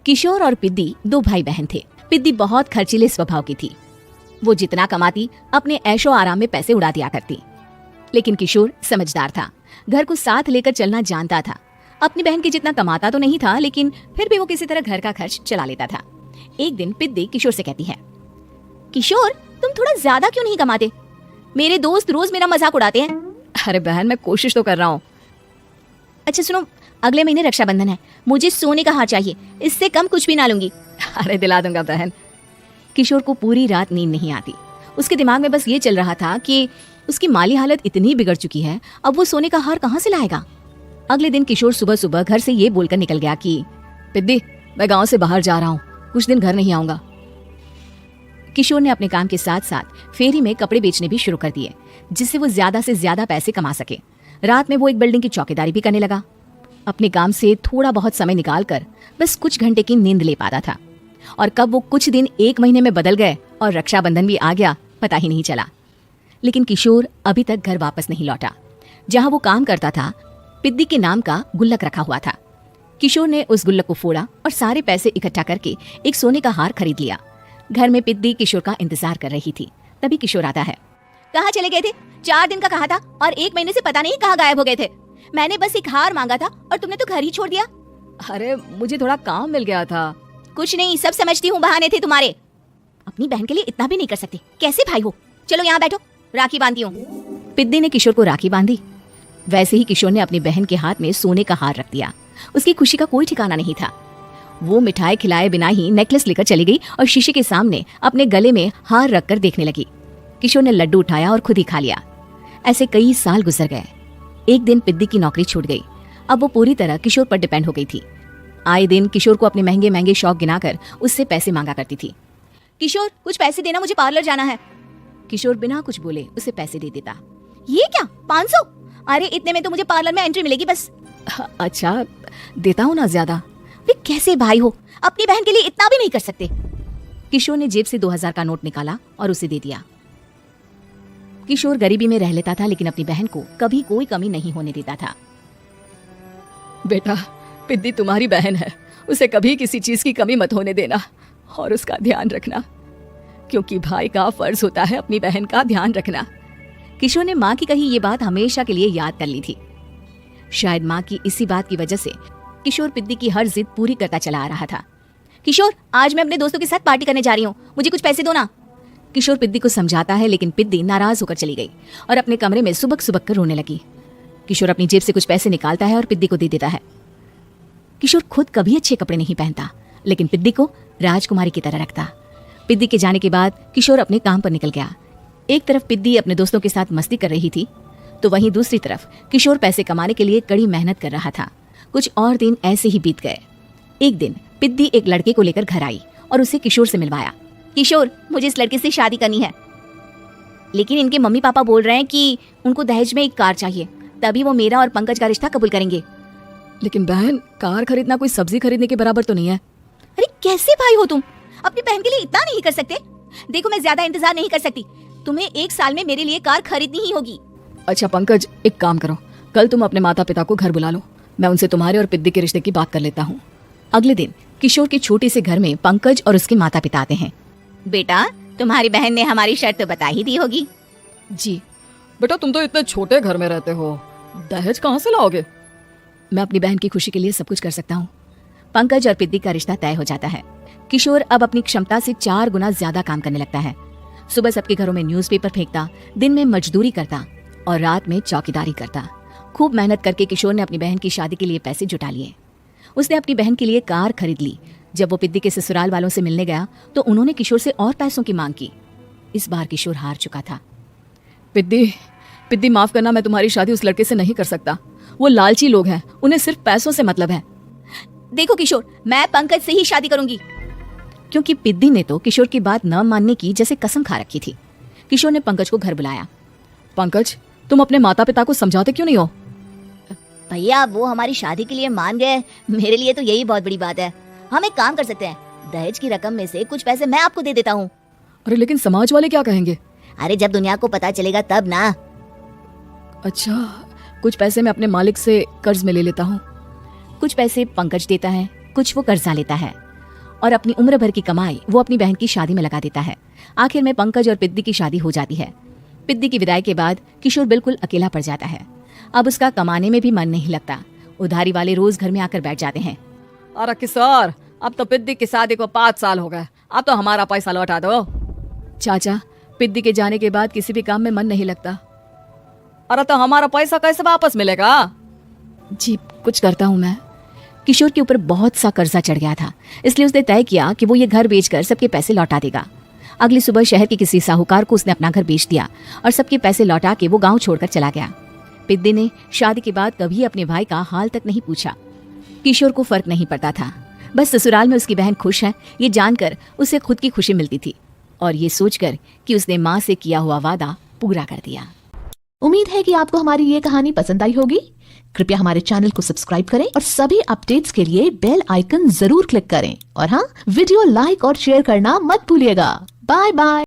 किशोर और पिद्दी दो भाई बहन थे। पिद्दी बहुत खर्चीले स्वभाव की थी। वो जितना कमाती अपने ऐशो आराम में पैसे उड़ा दिया करती। लेकिन किशोर समझदार था, घर को साथ लेकर चलना जानता था। अपनी बहन के जितना कमाता तो नहीं था, लेकिन फिर भी वो किसी तरह घर का खर्च चला लेता था। एक दिन पिद्दी किशोर से कहती है, किशोर तुम थोड़ा ज्यादा क्यों नहीं कमाते? मेरे दोस्त रोज मेरा मजाक उड़ाते हैं। अरे बहन, मैं कोशिश तो कर रहा हूँ। अच्छा सुनो, अगले महीने रक्षाबंधन है, मुझे सोने का हार चाहिए, इससे कम कुछ भी ना लूंगी। अरे दिला दूंगा बहन। किशोर को पूरी रात नींद नहीं आती। उसके दिमाग में बस ये चल रहा था कि उसकी माली हालत इतनी बिगड़ चुकी है, अब वो सोने का हार कहाँ से लाएगा। अगले दिन किशोर सुबह सुबह घर से ये बोलकर निकल गया कि पिद्दी, मैं गांव से बाहर जा रहा हूँ, कुछ दिन घर नहीं आऊंगा। किशोर ने अपने काम के साथ साथ फेरी में कपड़े बेचने भी शुरू कर दिए, जिससे वो ज्यादा से ज्यादा पैसे कमा सके। रात में वो एक बिल्डिंग की चौकीदारी भी करने लगा। अपने काम से थोड़ा बहुत समय निकालकर बस कुछ घंटे की नींद ले पाता था। और कब वो कुछ दिन एक महीने में बदल गए और रक्षाबंधन भी आ गया, पता ही नहीं चला। लेकिन किशोर अभी तक घर वापस नहीं लौटा। जहां वो काम करता था, पिद्दी के नाम का गुल्लक रखा हुआ था। किशोर ने उस गुल्लक को फोड़ा और सारे पैसे इकट्ठा करके एक सोने का हार खरीद लिया। घर में पिद्दी किशोर का इंतजार कर रही थी। तभी किशोर आता है। कहाँ चले गए थे? 4 दिन का कहा था और 1 महीने से पता नहीं कहाँ गायब हो गए थे। मैंने बस एक हार मांगा था और तुमने तो घर ही छोड़ दिया। अरे मुझे थोड़ा काम मिल गया था। कुछ नहीं, सब समझती हूँ, बहाने थे तुम्हारे। अपनी बहन के लिए इतना भी नहीं कर सकते, कैसे भाई हो? चलो यहाँ बैठो, राखी बांधती हूँ। पिद्दी ने किशोर को राखी बांधी। वैसे ही किशोर ने अपनी बहन के हाथ में सोने का हार रख दिया। उसकी खुशी का कोई ठिकाना नहीं था। वो मिठाई खिलाए बिना ही नेकलेस लेकर चली गई और शीशे के सामने अपने गले में हार रखकर देखने लगी। किशोर ने लड्डू उठाया और खुद ही खा लिया। ऐसे कई साल गुजर गए। एक दिन पिद्दी की नौकरी छूट गई। अब वो पूरी तरह किशोर पर डिपेंड हो गई थी। आए दिन किशोर को अपने महंगे महंगे शौक गिनाकर उससे पैसे मांगा करती थी। किशोर कुछ पैसे देना, मुझे पार्लर जाना है। किशोर बिना कुछ बोले उसे पैसे दे देता। ये क्या, 500? अरे इतने में तो मुझे पार्लर में एंट्री मिलेगी बस। अच्छा देता हूँ ना ज्यादा। वे कैसे भाई हो, अपनी बहन के लिए इतना भी नहीं कर सकते। किशोर ने जेब से 2000 का नोट निकाला और उसे दे दिया। किशोर गरीबी में रह लेता था, लेकिन अपनी बहन को कभी कोई कमी नहीं होने देता था। बेटा, पिद्दी तुम्हारी बहन है, उसे कभी किसी चीज की कमी मत होने देना और उसका ध्यान रखना, क्योंकि भाई का फर्ज होता है अपनी बहन का ध्यान रखना। किशोर ने माँ की कही ये बात हमेशा के लिए याद कर ली थी। शायद माँ की इसी बात की वजह से किशोर पिद्दी की हर जिद पूरी करता चला आ रहा था। किशोर, आज मैं अपने दोस्तों के साथ पार्टी करने जा रही हूँ, मुझे कुछ पैसे दो ना। किशोर पिद्दी को समझाता है, लेकिन पिद्दी नाराज होकर चली गई और अपने कमरे में सुबक सुबक कर रोने लगी। किशोर अपनी जेब से कुछ पैसे निकालता है और पिद्दी को दे देता है। किशोर खुद कभी अच्छे कपड़े नहीं पहनता, लेकिन पिद्दी को राजकुमारी की तरह रखता। पिद्दी के जाने के बाद किशोर अपने काम पर निकल गया। एक तरफ पिद्दी अपने दोस्तों के साथ मस्ती कर रही थी, तो वहीं दूसरी तरफ किशोर पैसे कमाने के लिए कड़ी मेहनत कर रहा था। कुछ और दिन ऐसे ही बीत गए। एक दिन पिद्दी एक लड़के को लेकर घर आई और उसे किशोर से मिलवाया। किशोर, मुझे इस लड़के से शादी करनी है, लेकिन इनके मम्मी पापा बोल रहे हैं कि उनको दहेज में एक कार चाहिए, तभी वो मेरा और पंकज का रिश्ता कबूल करेंगे। लेकिन बहन, कार खरीदना कोई सब्जी खरीदने के बराबर तो नहीं है। अरे कैसे भाई हो तुम, अपनी बहन के लिए इतना नहीं कर सकते? देखो, मैं ज्यादा इंतजार नहीं कर सकती, तुम्हें 1 साल में मेरे लिए कार खरीदनी ही होगी। अच्छा पंकज, एक काम करो, कल तुम अपने माता पिता को घर बुला लो, मैं उनसे तुम्हारे और पिद्दी के रिश्ते की बात कर लेता हूँ। अगले दिन किशोर के छोटे से घर में पंकज और उसके माता पिता आते हैं। बेटा, तुम्हारी बहन ने हमारी शर्त तो बता ही दी होगी। जी बेटा, तुम तो इतने छोटे घर में रहते हो, दहेज कहाँ से लाओगे? मैं अपनी बहन की खुशी के लिए सब कुछ कर सकता हूँ। पंकज और पिद्दी का रिश्ता तय हो जाता है। किशोर अब अपनी क्षमता से 4 गुना ज्यादा काम करने लगता है। सुबह सबके घरों में न्यूज़पेपर फेंकता, दिन में मजदूरी करता और रात में चौकीदारी करता। खूब मेहनत करके किशोर ने अपनी बहन की शादी के लिए पैसे जुटा लिए। उसने अपनी बहन के लिए कार खरीद ली। जब वो पिद्दी के ससुराल वालों से मिलने गया तो उन्होंने किशोर से और पैसों की मांग की। इस बार किशोर हार चुका था। पिद्दी माफ करना, मैं तुम्हारी शादी उस लड़के से नहीं कर सकता। वो लालची लोग हैं, उन्हें सिर्फ पैसों से मतलब है। देखो किशोर, मैं पंकज से ही शादी करूंगी। क्योंकि पिद्दी ने तो किशोर की बात न मानने की जैसे कसम खा रखी थी। किशोर ने पंकज को घर बुलाया। पंकज, तुम अपने माता पिता को समझाते क्यों नहीं हो? भैया, वो हमारी शादी के लिए मान गए, मेरे लिए तो यही बहुत बड़ी बात है। हम एक काम कर सकते हैं, दहेज की रकम में से कुछ पैसे मैं आपको दे देता हूँ। अरे लेकिन समाज वाले क्या कहेंगे? अरे जब दुनिया को पता चलेगा तब ना। अच्छा, कुछ पैसे मैं अपने मालिक से कर्ज में ले लेता हूँ। कुछ पैसे पंकज देता है, कुछ वो कर्जा लेता है। और अपनी उम्र भर की कमाई वो अपनी बहन की शादी में लगा देता है। आखिर में पंकज और पिद्दी की शादी हो जाती है। पिद्दी की विदाई के बाद किशोर बिल्कुल अकेला पड़ जाता है। अब उसका कमाने में भी मन नहीं लगता। उधारी वाले रोज घर में आकर बैठ जाते हैं। अरे किशोर, अब तो पिद्दी की शादी को 5 साल हो गए, अब तो हमारा पैसा लौटा दो। चाचा, पिद्दी के जाने के बाद किसी भी काम में मन नहीं लगता। अरे तो हमारा पैसा कैसे वापस मिलेगा? जी कुछ करता हूँ मैं। किशोर के ऊपर बहुत सा कर्जा चढ़ गया था, इसलिए उसने तय किया कि वो ये घर बेचकर सबके पैसे लौटा देगा। अगली सुबह शहर के किसी साहूकार को उसने अपना घर बेच दिया और सबके पैसे लौटा के वो गांव छोड़कर चला गया। पिद्दी ने शादी के बाद कभी अपने भाई का हाल तक नहीं पूछा। किशोर को फर्क नहीं पड़ता था, बस ससुराल में उसकी बहन खुश है ये जानकर उसे खुद की खुशी मिलती थी और ये सोचकर कि उसने माँ से किया हुआ वादा पूरा कर दिया। उम्मीद है कि आपको हमारी ये कहानी पसंद आई होगी। कृपया हमारे चैनल को सब्सक्राइब करें और सभी अपडेट्स के लिए बेल आइकन जरूर क्लिक करें और हाँ, वीडियो लाइक और शेयर करना मत भूलिएगा। Bye bye.